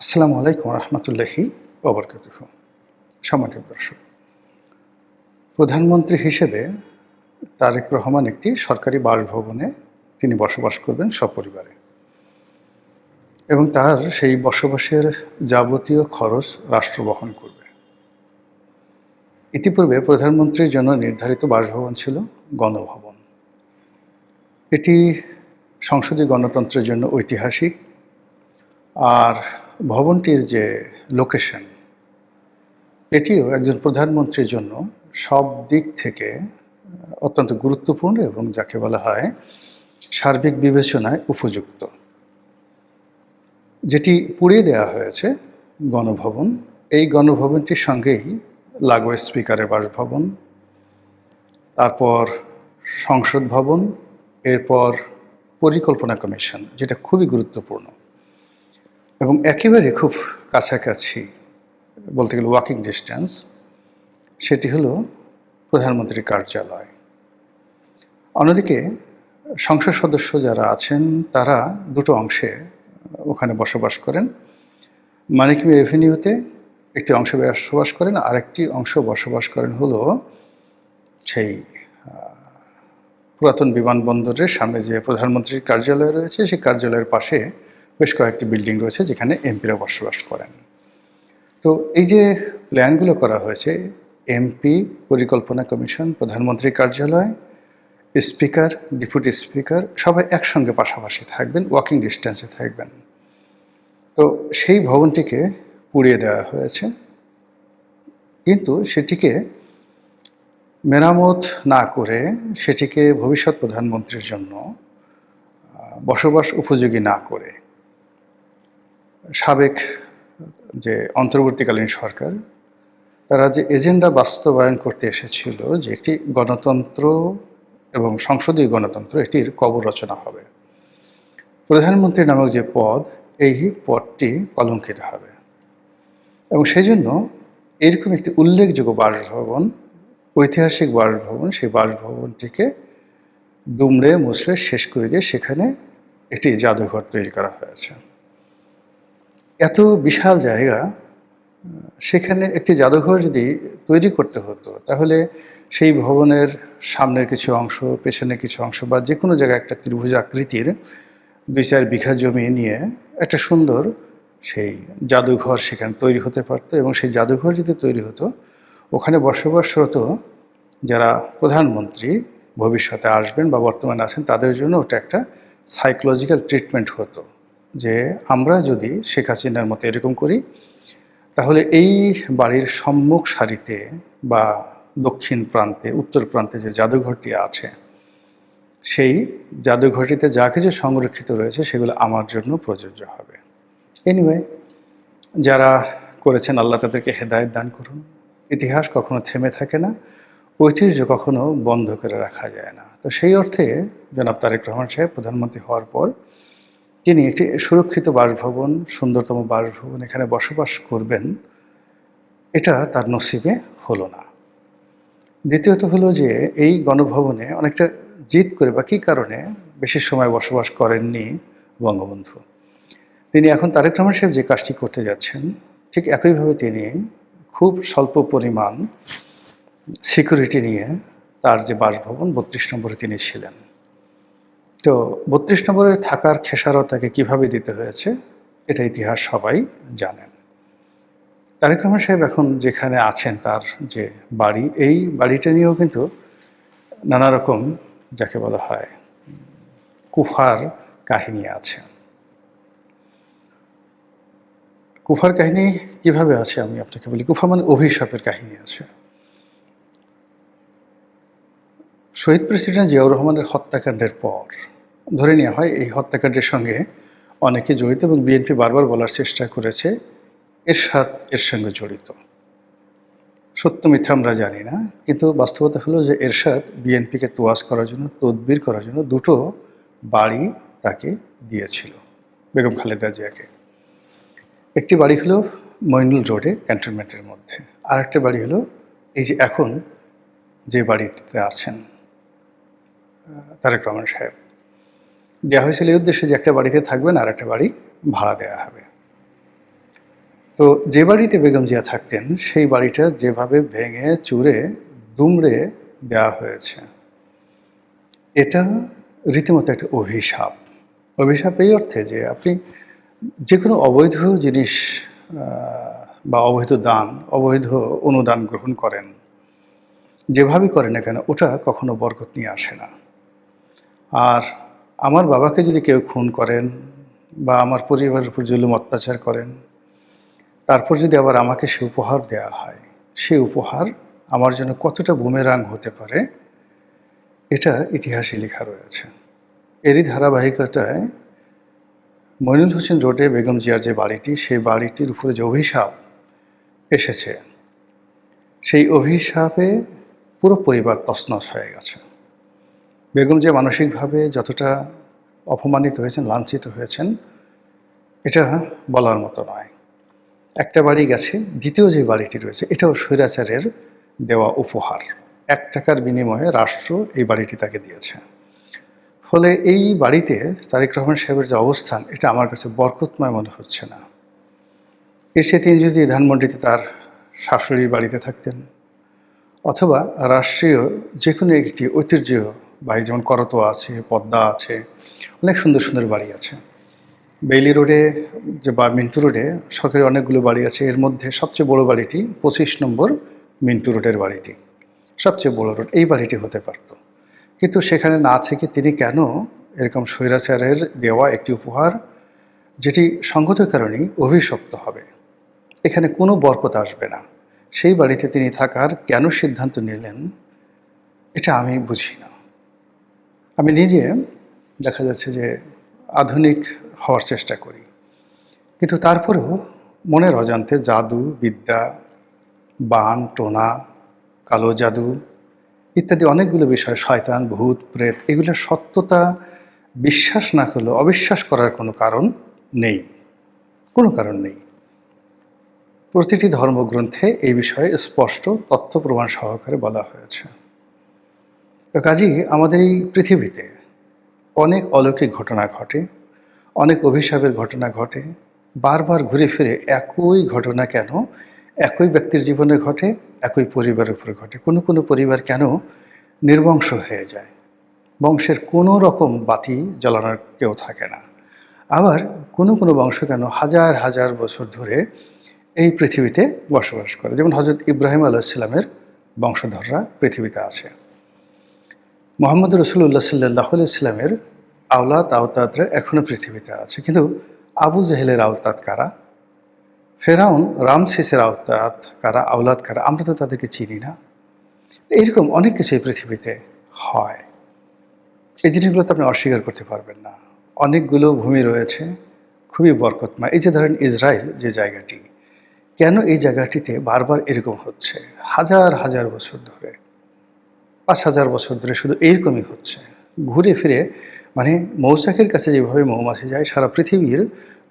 আসসালামু আলাইকুম রহমতুল্লাহি ওবরকাতুহু। সম্মানিত দর্শক, প্রধানমন্ত্রী হিসেবে তারেক রহমান একটি সরকারি বাসভবনে তিনি বসবাস করবেন সপরিবারে, এবং তার সেই বসবাসের যাবতীয় খরচ রাষ্ট্র বহন করবে। ইতিপূর্বে প্রধানমন্ত্রীর জন্য নির্ধারিত বাসভবন ছিল গণভবন। এটি সংসদীয় গণতন্ত্রের জন্য ঐতিহাসিক, আর ভবনটির যে লোকেশন, এটিও একজন প্রধানমন্ত্রীর জন্য সব দিক থেকে অত্যন্ত গুরুত্বপূর্ণ এবং যাকে বলা হয় সার্বিক বিবেচনায় উপযুক্ত। যেটি পুড়িয়ে দেওয়া হয়েছে গণভবন, এই গণভবনটির সঙ্গেই লাগোয়া স্পিকারের বাসভবন, তারপর সংসদ ভবন, এরপর পরিকল্পনা কমিশন, যেটা খুবই গুরুত্বপূর্ণ এবং একেবারে খুব কাছাকাছি, বলতে গেলে ওয়াকিং ডিস্টেন্স, সেটি হলো প্রধানমন্ত্রীর কার্যালয়। অন্যদিকে সংসদ সদস্য যারা আছেন তারা দুটো অংশে ওখানে বসবাস করেন। মানিক মিয়া এভিনিউতে একটি অংশে বসবাস করেন, আরেকটি অংশ বসবাস করেন হলো সেই পুরাতন বিমানবন্দরের সামনে যে প্রধানমন্ত্রীর কার্যালয় রয়েছে, সেই কার্যালয়ের পাশে বেশ কয়েকটি বিল্ডিং রয়েছে যেখানে এমপিরা বসবাস করেন। তো এই যে প্ল্যানগুলো করা হয়েছে, এমপি, পরিকল্পনা কমিশন, প্রধানমন্ত্রীর কার্যালয়, স্পিকার, ডেপুটি স্পিকার সবাই একসঙ্গে পাশাপাশি থাকবেন, ওয়াকিং ডিস্টেন্সে থাকবেন। তো সেই ভবনটিকে পুড়িয়ে দেওয়া হয়েছে, কিন্তু সেটিকে মেরামত না করে, সেটিকে ভবিষ্যৎ প্রধানমন্ত্রীর জন্য বসবাস উপযোগী না করে সাবেক যে অন্তর্বর্তীকালীন সরকার, তারা যে এজেন্ডা বাস্তবায়ন করতে এসেছিল যে একটি গণতন্ত্র এবং সংসদীয় গণতন্ত্র, এটির কবর রচনা হবে। প্রধানমন্ত্রী নামক যে পদ, এই পদটি কলঙ্কিত হবে, এবং সেই জন্য এরকম একটি উল্লেখযোগ্য বাসভবন, ঐতিহাসিক বাসভবন, সেই বাসভবনটিকে দুমড়ে মুচড়ে শেষ করে দিয়ে সেখানে একটি জাদুঘর তৈরি করা হয়েছে। এত বিশাল জায়গা, সেখানে একটি জাদুঘর যদি তৈরি করতে হতো, তাহলে সেই ভবনের সামনের কিছু অংশ, পেছনের কিছু অংশ, বা যে কোনো জায়গায় একটা ত্রিভুজ আকৃতির 2-4 বিঘা জমি নিয়ে একটা সুন্দর সেই জাদুঘর সেখানে তৈরি হতে পারতো, এবং সেই জাদুঘর যদি তৈরি হতো, ওখানে বসবাসরত যারা প্রধানমন্ত্রী ভবিষ্যতে আসবেন বা বর্তমানে আছেন, তাদের জন্য ওটা একটা সাইকোলজিক্যাল ট্রিটমেন্ট হতো, যে আমরা যদি শেখ হাসিনার মতো এরকম করি, তাহলে এই বাড়ির সম্মুখ সারিতে বা দক্ষিণ প্রান্তে, উত্তর প্রান্তে যে জাদুঘরটি আছে, সেই জাদুঘরটিতে যা কিছু সংরক্ষিত রয়েছে সেগুলো আমার জন্য প্রযোজ্য হবে। এনিওয়ে, যারা করেছেন আল্লাহ তাদেরকে হেদায়েত দান করুন। ইতিহাস কখনো থেমে থাকে না, ঐতিহ্য কখনো বন্ধ করে রাখা যায় না। তো সেই অর্থে জনাব তারেক রহমান সাহেব প্রধানমন্ত্রী হওয়ার পর তিনি একটি সুরক্ষিত বাসভবন, সুন্দরতম বাসভবন এখানে বসবাস করবেন, এটা তার নসিবে হলো না। দ্বিতীয়ত হলো যে এই গণভবনে অনেকটা জিদ করে বা কী কারণে বেশি সময় বসবাস করেননি বঙ্গবন্ধু। তিনি এখন তারেক রহমান সাহেব যে কাজটি করতে যাচ্ছেন, ঠিক একইভাবে তিনি খুব স্বল্প পরিমাণ সিকিউরিটি নিয়ে তার যে বাসভবন 32 নম্বরে তিনি ছিলেন। তো 32 নম্বরে থাকার খেসারত তাকে কীভাবে দিতে হয়েছে, এটা ইতিহাস সবাই জানেন। তারেক রহমান সাহেব এখন যেখানে আছেন, তার যে বাড়ি, এই বাড়িটা নিয়েও কিন্তু নানা রকম যাকে বলা হয় কুফার কাহিনী আছে। কুফার কাহিনী কিভাবে আছে আমি আপনাকে বলি। কুফা মানে অভিশাপের কাহিনী আছে। শহীদ প্রেসিডেন্ট জিয়াউর রহমানের হত্যাকাণ্ডের পর ধরে নেওয়া হয় এই হত্যাকাণ্ডের সঙ্গে অনেকে জড়িত, এবং বিএনপি বারবার বলার চেষ্টা করেছে এরশাদ এর সঙ্গে জড়িত। সত্য মিথ্যা আমরা জানি না, কিন্তু বাস্তবতা হলো যে এরশাদ বিএনপিকে তোয়াজ করার জন্য, তদবির করার জন্য দুটো বাড়ি তাকে দিয়েছিল বেগম খালেদা জিয়াকে। একটি বাড়ি হলো মইনুল রোডে ক্যান্টনমেন্টের মধ্যে, আর একটা বাড়ি হলো এই যে এখন যে বাড়িতে আছেন তারেক রহমান সাহেব। দেওয়া হয়েছিল এই উদ্দেশ্যে যে একটা বাড়িতে থাকবেন আর একটা বাড়ি ভাড়া দেওয়া হবে। তো যে বাড়িতে বেগম জিয়া থাকতেন সেই বাড়িটা যেভাবে ভেঙে চুরে দুমড়ে দেওয়া হয়েছে, এটা রীতিমতো একটা অভিশাপ। অভিশাপ এই অর্থে যে আপনি যে কোনো অবৈধ জিনিস বা অবৈধ দান, অবৈধ অনুদান গ্রহণ করেন, যেভাবেই করেন না কেন ওটা কখনো বরকত নিয়ে আসে না। আর আমার বাবাকে যদি কেউ খুন করেন বা আমার পরিবারের উপর জুলুম অত্যাচার করেন, তারপর যদি আবার আমাকে সে উপহার দেওয়া হয়, সেই উপহার আমার জন্য কতটা বুমেরাং হতে পারে এটা ইতিহাসে লেখা রয়েছে। এরই ধারাবাহিকতায় মইনুল হোসেন রোডে বেগম জিয়ার যে বাড়িটি, সেই বাড়িটির উপরে যে অভিশাপ এসেছে, সেই অভিশাপে পুরো পরিবার তছনছ হয়ে গেছে। বেগম জিয়া মানসিকভাবে যতটা অপমানিত হয়েছেন, লাঞ্ছিত হয়েছেন, এটা বলার মতো নয়। একটা বাড়ি গেছে, দ্বিতীয় যে বাড়িটি রয়েছে এটাও স্বৈরাচারের দেওয়া উপহার। 1 টাকার বিনিময়ে রাষ্ট্র এই বাড়িটি তাকে দিয়েছে। ফলে এই বাড়িতে তারেক রহমান সাহেবের যে অবস্থান, এটা আমার কাছে বরকতময় মনে হচ্ছে না। এর সাথে তিনি যদি ধানমন্ডিতে তার শাশুড়ির বাড়িতে থাকতেন, অথবা রাষ্ট্রীয় যে কোনো একটি ঐতিহ্যবাহী, যেমন করতোয়া আছে, পদ্মা আছে, অনেক সুন্দর সুন্দর বাড়ি আছে। বেইলি রোডে যে বা মিন্টু রোডে সরকারি অনেকগুলো বাড়ি আছে, এর মধ্যে সবচেয়ে বড় বাড়িটি 25 নম্বর মিন্টু রোডের বাড়িটি, সবচেয়ে বড় রোড, এই বাড়িটি হতে পারত। কিন্তু সেখানে না থেকে তিনি কেন এরকম স্বৈরাচারের দেওয়া একটি উপহার, যেটি সঙ্গত কারণেই অভিশপ্ত হবে, এখানে কোনো বরকত আসবে না, সেই বাড়িতে তিনি থাকার কেন সিদ্ধান্ত নিলেন, এটা আমি বুঝি না। আমি নিজে দেখা যাচ্ছে যে আধুনিক হওয়ার চেষ্টা করি, কিন্তু তারপরেও মনের অজান্তে জাদু বিদ্যা, বান টোনা, কালো জাদু ইত্যাদি অনেকগুলো বিষয়, শয়তান ভূত প্রেত, এগুলোর সত্যতা বিশ্বাস না করলেও অবিশ্বাস করার কোনো কারণ নেই, কোনো কারণ নেই। প্রতিটি ধর্মগ্রন্থে এই বিষয়ে স্পষ্ট তথ্য প্রমাণ সহকারে বলা হয়েছে। তো কাজেই আমাদের এই পৃথিবীতে অনেক অলৌকিক ঘটনা ঘটে, অনেক অভিশাপের ঘটনা ঘটে, বারবার ঘুরে ফিরে একই ঘটনা কেন একই ব্যক্তির জীবনে ঘটে, একই পরিবারের উপরে ঘটে। কোনো কোনো পরিবার কেন নির্বংশ হয়ে যায়, বংশের কোনো রকম বাতি জ্বালানোর কেউ থাকে না। আবার কোনো কোনো বংশ কেন হাজার হাজার বছর ধরে এই পৃথিবীতে বসবাস করে, যেমন হজরত ইব্রাহিম আলাইহিসসালামের বংশধররা পৃথিবীতে আছে। মোহাম্মদ রসুল্লাহ সাল্লাহ ইসলামের আওলাদ আওতাদরা এখনও পৃথিবীতে আছে, কিন্তু আবু জেহেলের আওতাদ কারা, ফেরাউন রামসেসের আওতাদ কারা, আওলাদ কারা, আমরা তো তাদেরকে চিনি না। এইরকম অনেক কিছু এই পৃথিবীতে হয়, এই জিনিসগুলো তো আপনি অস্বীকার করতে পারবেন না। অনেকগুলো ভূমি রয়েছে খুবই বরকতময়। এই যে ধরেন ইসরায়েল যে জায়গাটি, কেন এই জায়গাটিতে বারবার এরকম হচ্ছে, হাজার হাজার বছর ধরে, 5000 বছর ধরে শুধু এইরকমই হচ্ছে, ঘুরে ফিরে, মানে মৌচাকের কাছে যেভাবে মৌমাছি যায়, সারা পৃথিবীর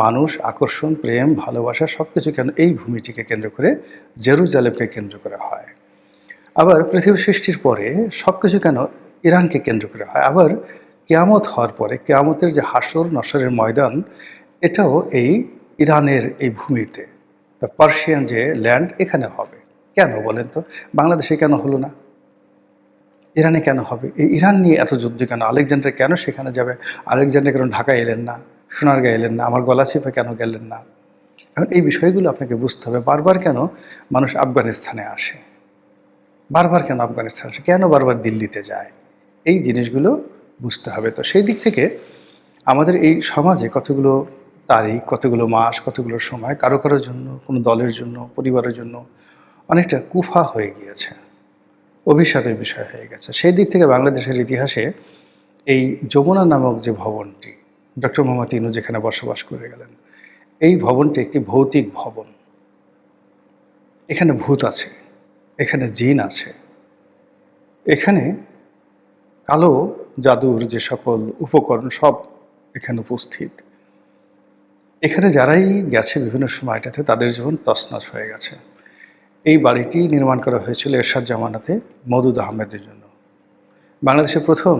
মানুষ আকর্ষণ, প্রেম, ভালোবাসা সব কিছু কেন এই ভূমিটিকে কেন্দ্র করে, জেরুজালেমকে কেন্দ্র করে হয়। আবার পৃথিবী সৃষ্টির পরে সব কিছু কেন ইরানকে কেন্দ্র করে হয়। আবার কিয়ামত হওয়ার পরে কিয়ামতের যে হাসর নসরের ময়দান, এটাও এই ইরানের এই ভূমিতে, দ্য পার্সিয়ান যে ল্যান্ড, এখানে হবে। কেন বলেন তো? বাংলাদেশে কেন হলো না? ইরানে কেন হবে? এই ইরান নিয়ে এত যুদ্ধ কেন? আলেকজান্ডার কেন সেখানে যাবে? আলেকজান্ডার কেন ঢাকা এলেন না, সোনারগাঁ এলেন না, আমার গলা চিপে কেন গেলেন না? এখন এই বিষয়গুলো আপনাকে বুঝতে হবে। বারবার কেন মানুষ আফগানিস্তানে আসে, বারবার কেন আফগানিস্তান আসে, কেন বারবার দিল্লিতে যায়, এই জিনিসগুলো বুঝতে হবে। তো সেই দিক থেকে আমাদের এই সমাজে কতগুলো তারিখ, কতগুলো মাস, কতগুলো সময় কারো কারোর জন্য, কোনো দলের জন্য, পরিবারের জন্য অনেকটা কুফা হয়ে গিয়েছে, অভিশাপের বিষয় হয়ে গেছে। সেই দিক থেকে বাংলাদেশের ইতিহাসে এই যমুনা নামক যে ভবনটি, ডক্টর মোহাম্মদ ইনু যেখানে বসবাস করে গেলেন, এই ভবনটি একটি ভৌতিক ভবন। এখানে ভূত আছে, এখানে জিন আছে, এখানে কালো জাদুর যে সকল উপকরণ সব এখানে উপস্থিত। এখানে যারাই গেছে বিভিন্ন সময়টাতে তাদের জীবন তছনছ হয়ে গেছে। এই বাড়িটি নির্মাণ করা হয়েছিল এরশাদ জামানাতে মওদুদ আহমেদের জন্য। বাংলাদেশের প্রথম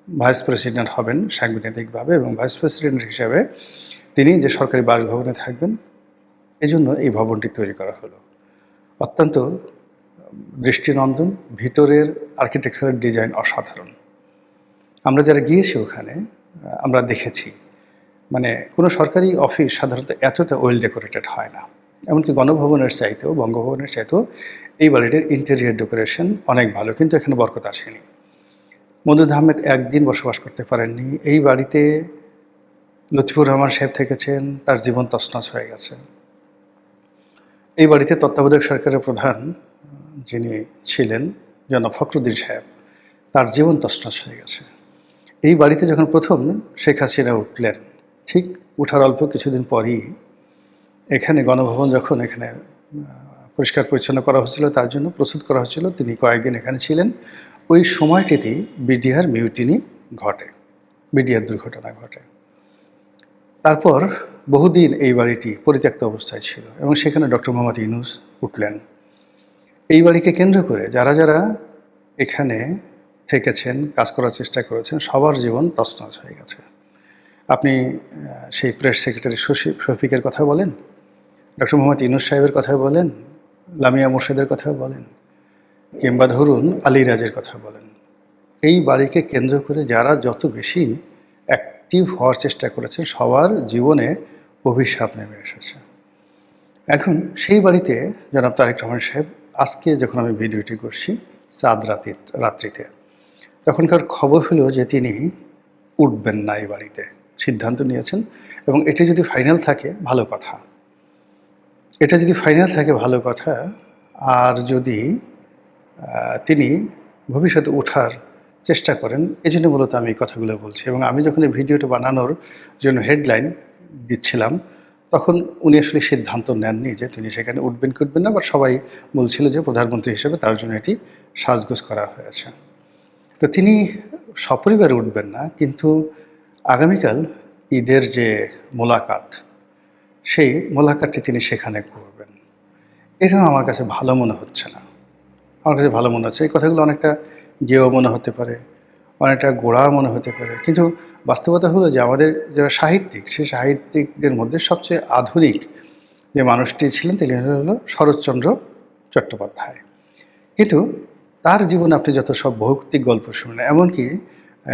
ভাইস প্রেসিডেন্ট হবেন সাংবিধানিকভাবে, এবং ভাইস প্রেসিডেন্ট হিসাবে তিনি যে সরকারি বাসভবনে থাকবেন, এজন্য এই ভবনটি তৈরি করা হলো। অত্যন্ত দৃষ্টিনন্দন, ভিতরের আর্কিটেকচারাল ডিজাইন অসাধারণ। আমরা যারা গিয়েছি ওখানে আমরা দেখেছি মানে কোনো সরকারি অফিস সাধারণত এতটা ওয়েল ডেকোরেটেড হয় না। এমনকি গণভবনের চাইতেও, বঙ্গভবনের চাইতেও এই বাড়িটির ইন্টেরিয়র ডেকোরেশন অনেক ভালো, কিন্তু এখানে বরকত আসেনি। মওদুদ আহমেদ একদিন বসবাস করতে পারেননি এই বাড়িতে। লতিফুর রহমান সাহেব থেকেছেন, তার জীবন তছনছ হয়ে গেছে। এই বাড়িতে তত্ত্বাবধায়ক সরকারের প্রধান যিনি ছিলেন জনাব ফখরুদ্দিন সাহেব, তার জীবন তছনছ হয়ে গেছে। এই বাড়িতে যখন প্রথম শেখ হাসিনা উঠলেন, ঠিক উঠার অল্প কিছুদিন পরই এখানে গণভবন যখন এখানে পরিষ্কার পরিচ্ছন্ন করা হচ্ছিল, তার জন্য প্রস্তুত করা হচ্ছিল, তিনি কয়েকদিন এখানে ছিলেন। ওই সময়টিতেই বিডিআর মিউটিনি ঘটে, বিডিআর দুর্ঘটনা ঘটে। তারপর বহুদিন এই বাড়িটি পরিত্যক্ত অবস্থায় ছিল এবং সেখানে ডক্টর মোহাম্মদ ইউনূস উঠলেন। এই বাড়িকে কেন্দ্র করে যারা যারা এখানে থেকেছেন, কাজ করার চেষ্টা করেছেন, সবার জীবন তছনছ হয়ে গেছে। আপনি সেই প্রেস সেক্রেটারি শফিকের কথা বলেন, ডক্টর মোহাম্মদ ইউনূস সাহেবের কথা বলেন, লামিয়া মোর্শেদের কথা বলেন, কিংবা ধরুন আলী রাজের কথা বলেন, এই বাড়িকে কেন্দ্র করে যারা যত বেশি অ্যাক্টিভ হওয়ার চেষ্টা করেছেন, সবার জীবনে অভিশাপ নেমে এসেছে। এখন সেই বাড়িতে জনাব তারেক রহমান সাহেব, আজকে যখন আমি ভিডিওটি করছি চাঁদ রাত্রিতে, তখনকার খবর হলো যে তিনি উঠবেন না এই বাড়িতে, সিদ্ধান্ত নিয়েছেন। এবং এটি যদি ফাইনাল থাকে ভালো কথা, এটা যদি ফাইনাল থাকে ভালো কথা। আর যদি তিনি ভবিষ্যতে ওঠার চেষ্টা করেন, এই জন্য মূলত আমি এই কথাগুলো বলছি। এবং আমি যখন এই ভিডিওটা বানানোর জন্য হেডলাইন দিচ্ছিলাম, তখন উনি আসলে সিদ্ধান্ত নেননি যে তিনি সেখানে উঠবেন কি উঠবেন না, বা সবাই বলছিল যে প্রধানমন্ত্রী হিসেবে তার জন্য এটি সাজগোজ করা হয়েছে। তো তিনি সপরিবারে উঠবেন না, কিন্তু আগামীকাল ঈদের যে মোলাকাত, সেই মোলাকাতটি তিনি সেখানে করবেন। এটাও আমার কাছে ভালো মনে হচ্ছে না, আমার কাছে ভালো মনে হচ্ছে। এই কথাগুলো অনেকটা গেও মনে হতে পারে, অনেকটা গোড়া মনে হতে পারে, কিন্তু বাস্তবতা হলো যে আমাদের যারা সাহিত্যিক, সেই সাহিত্যিকদের মধ্যে সবচেয়ে আধুনিক যে মানুষটি ছিলেন তিনি হলো শরৎচন্দ্র চট্টোপাধ্যায়। কিন্তু তার জীবনে আপনি যত সব ভৌতিক গল্প শুনেন, এমনকি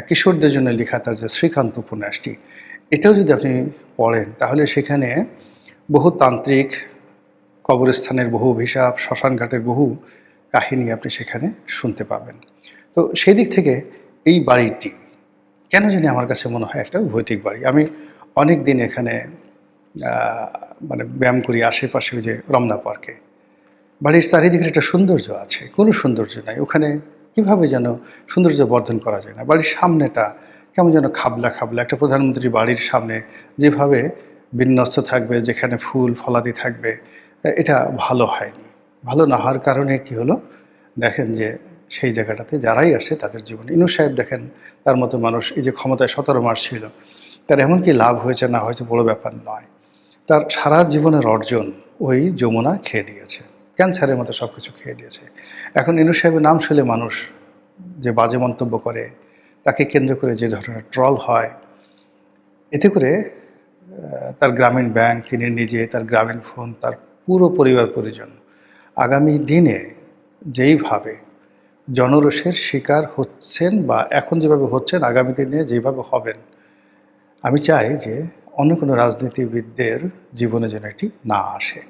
কিশোরদের জন্য লেখা তার যে শ্রীকান্ত উপন্যাসটি, এটাও যদি আপনি পড়েন, তাহলে সেখানে বহু তান্ত্রিক, কবরস্থানের বহু অভিশাপ, শ্মশানঘাটের বহু কাহিনী আপনি সেখানে শুনতে পাবেন। তো সেই দিক থেকে এই বাড়িটি কেন জানি আমার কাছে মনে হয় একটা ভৌতিক বাড়ি। আমি অনেক দিন এখানে মানে ব্যায়াম করি আশেপাশে, ওই যে রমনা পার্কে। বাড়ির চারিদিকের একটা সৌন্দর্য আছে, কোনো সৌন্দর্য নাই ওখানে। কীভাবে যেন সৌন্দর্য বর্ধন করা যায় না। বাড়ির সামনেটা কেমন যেন খাবলা খাবলা। একটা প্রধানমন্ত্রী বাড়ির সামনে যেভাবে বিন্যস্ত থাকবে, যেখানে ফুল ফলাদি থাকবে, এটা ভালো হয়নি। ভালো না হওয়ার কারণে কি হলো, দেখেন যে সেই জায়গাটাতে যারাই আসছে তাদের জীবনে, ইউনূস সাহেব দেখেন তার মতো মানুষ এই যে ক্ষমতায় 17 মাস ছিল, তার এমন কি লাভ হয়েছে না হয়েছে বড় ব্যাপার নয়। তার সারা জীবনের অর্জন ওই যমুনা খেয়ে দিয়েছে, ক্যান্সারের মতো সব কিছু খেয়ে দিয়েছে। এখন ইউনূস সাহেবের নাম শুনলে মানুষ যে বাজে মন্তব্য করে, তাকে কেন্দ্র করে যে ধরনের ট্রল হয়, এতে করে তার গ্রামীণ ব্যাংক, তিনি নিজে, তার গ্রামীণ ফোন, তার পুরো পরিবার পরিজন আগামী দিনে যেইভাবে জনরোষের শিকার হচ্ছেন, বা এখন যেভাবে হচ্ছেন, আগামী দিনে যেভাবে হবেন, আমি চাই যে অন্য কোনো রাজনীতিবিদদের জীবনে যেন এটি না আসে।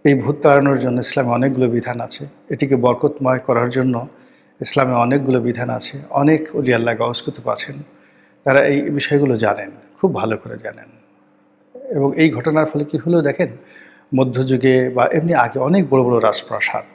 এই ভূত তাড়ানোর জন্য ইসলামে অনেকগুলো বিধান আছে, এটিকে বরকতময় করার জন্য ইসলামে অনেকগুলো বিধান আছে। অনেক ওলি আল্লাহ গাউস কুতুব আছেন, তারা এই বিষয়গুলো জানেন, খুব ভালো করে জানেন। এবং এই ঘটনার ফলে কি হলো দেখেন, মধ্যযুগে বা এমনি আগে অনেক বড় বড় রাজপ্রাসাদ